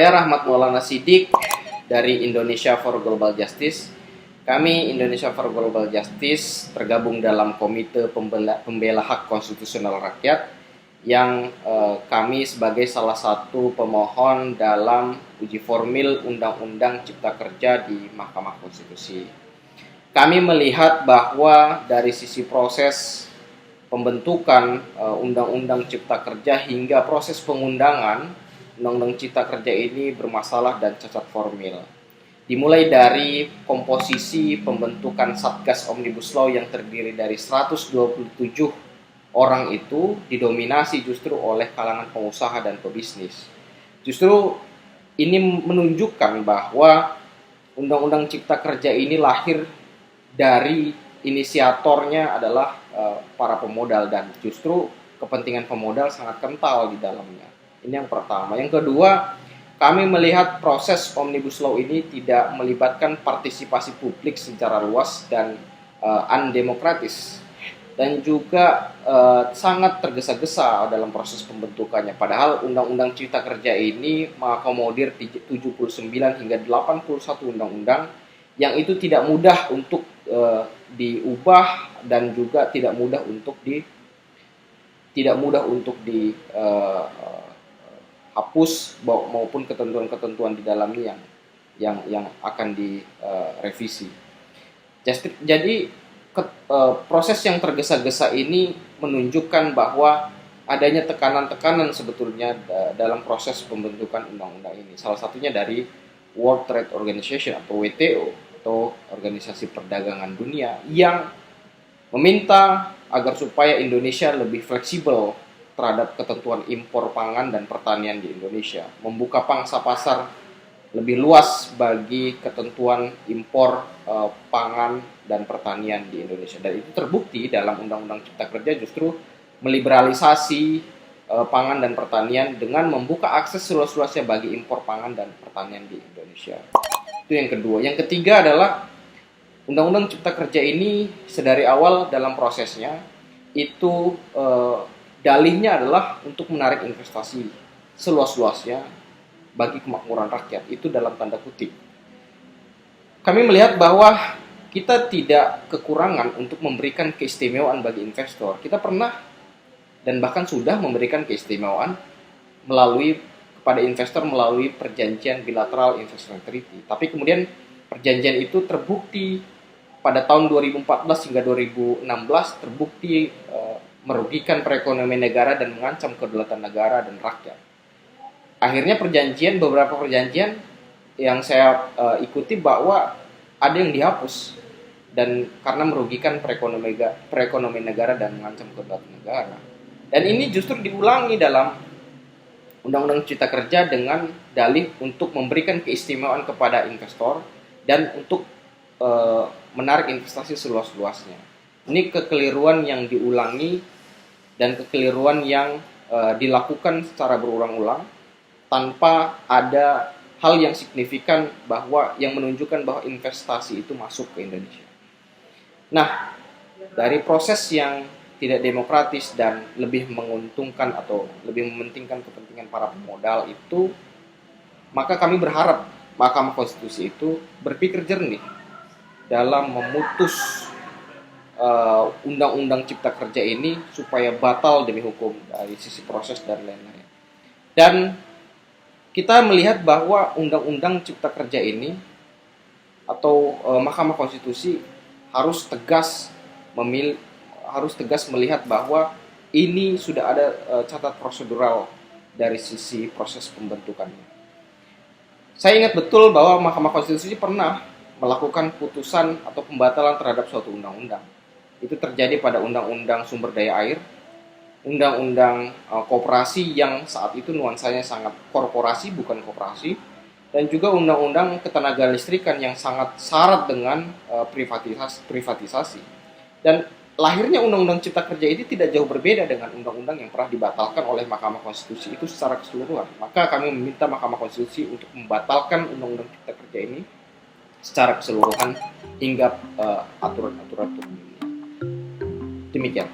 Saya Rahmat Maulana Siddiq dari Indonesia for Global Justice. Kami Indonesia for Global Justice tergabung dalam Komite Pembela Hak Konstitusional Rakyat yang kami sebagai salah satu pemohon dalam uji formil Undang-Undang Cipta Kerja di Mahkamah Konstitusi. Kami melihat bahwa dari sisi proses pembentukan Undang-Undang Cipta Kerja hingga proses pengundangan Undang-Undang Cipta Kerja ini bermasalah dan cacat formil. Dimulai dari komposisi pembentukan Satgas Omnibus Law yang terdiri dari 127 orang itu didominasi justru oleh kalangan pengusaha dan pebisnis. Justru ini menunjukkan bahwa Undang-Undang Cipta Kerja ini lahir dari inisiatornya adalah para pemodal, dan justru kepentingan pemodal sangat kental di dalamnya. Ini yang pertama. Yang kedua, kami melihat proses Omnibus Law ini tidak melibatkan partisipasi publik secara luas dan undemokratis, dan juga sangat tergesa-gesa dalam proses pembentukannya. Padahal Undang-Undang Cipta Kerja ini mengakomodir 79 hingga 81 undang-undang yang itu tidak mudah untuk diubah dan juga tidak mudah untuk hapus maupun ketentuan-ketentuan di dalamnya yang akan direvisi. Jadi proses yang tergesa-gesa ini menunjukkan bahwa adanya tekanan-tekanan sebetulnya dalam proses pembentukan undang-undang ini. Salah satunya dari World Trade Organization atau WTO atau Organisasi Perdagangan Dunia yang meminta agar supaya Indonesia lebih fleksibel terhadap ketentuan impor pangan dan pertanian di Indonesia, membuka pangsa pasar lebih luas bagi ketentuan impor pangan dan pertanian di Indonesia. Dan itu terbukti dalam Undang-Undang Cipta Kerja justru meliberalisasi pangan dan pertanian dengan membuka akses seluas-luasnya bagi impor pangan dan pertanian di Indonesia. Itu yang kedua. Yang ketiga adalah Undang-Undang Cipta Kerja ini sedari awal dalam prosesnya itu dalihnya adalah untuk menarik investasi seluas-luasnya bagi kemakmuran rakyat, itu dalam tanda kutip. Kami melihat bahwa kita tidak kekurangan untuk memberikan keistimewaan bagi investor. Kita pernah dan bahkan sudah memberikan keistimewaan kepada investor melalui perjanjian bilateral investment treaty. Tapi kemudian perjanjian itu terbukti pada tahun 2014 hingga 2016 terbukti merugikan perekonomian negara dan mengancam kedaulatan negara dan rakyat. Akhirnya beberapa perjanjian yang saya ikuti bahwa ada yang dihapus dan karena merugikan perekonomian negara dan mengancam kedaulatan negara. Dan ini justru diulangi dalam Undang-Undang Cipta Kerja dengan dalih untuk memberikan keistimewaan kepada investor dan untuk menarik investasi seluas-luasnya. Ini kekeliruan yang diulangi dan kekeliruan yang dilakukan secara berulang-ulang tanpa ada hal yang signifikan yang menunjukkan bahwa investasi itu masuk ke Indonesia. Nah, dari proses yang tidak demokratis dan lebih menguntungkan atau lebih mementingkan kepentingan para pemodal itu, maka kami berharap Mahkamah Konstitusi itu berpikir jernih dalam memutus Undang-Undang Cipta Kerja ini supaya batal demi hukum dari sisi proses dan lain-lain. Dan kita melihat bahwa Undang-Undang Cipta Kerja ini atau Mahkamah Konstitusi harus tegas melihat bahwa ini sudah ada catat prosedural dari sisi proses pembentukannya. Saya ingat betul bahwa Mahkamah Konstitusi pernah melakukan putusan atau pembatalan terhadap suatu undang-undang. Itu terjadi pada Undang-Undang Sumber Daya Air, Undang-Undang Koperasi yang saat itu nuansanya sangat korporasi bukan koperasi, dan juga Undang-Undang Ketenagalistrikan yang sangat syarat dengan privatisasi. Dan lahirnya Undang-Undang Cipta Kerja ini tidak jauh berbeda dengan undang-undang yang pernah dibatalkan oleh Mahkamah Konstitusi itu secara keseluruhan. Maka kami meminta Mahkamah Konstitusi untuk membatalkan Undang-Undang Cipta Kerja ini secara keseluruhan hingga aturan-aturan turun. Demikian.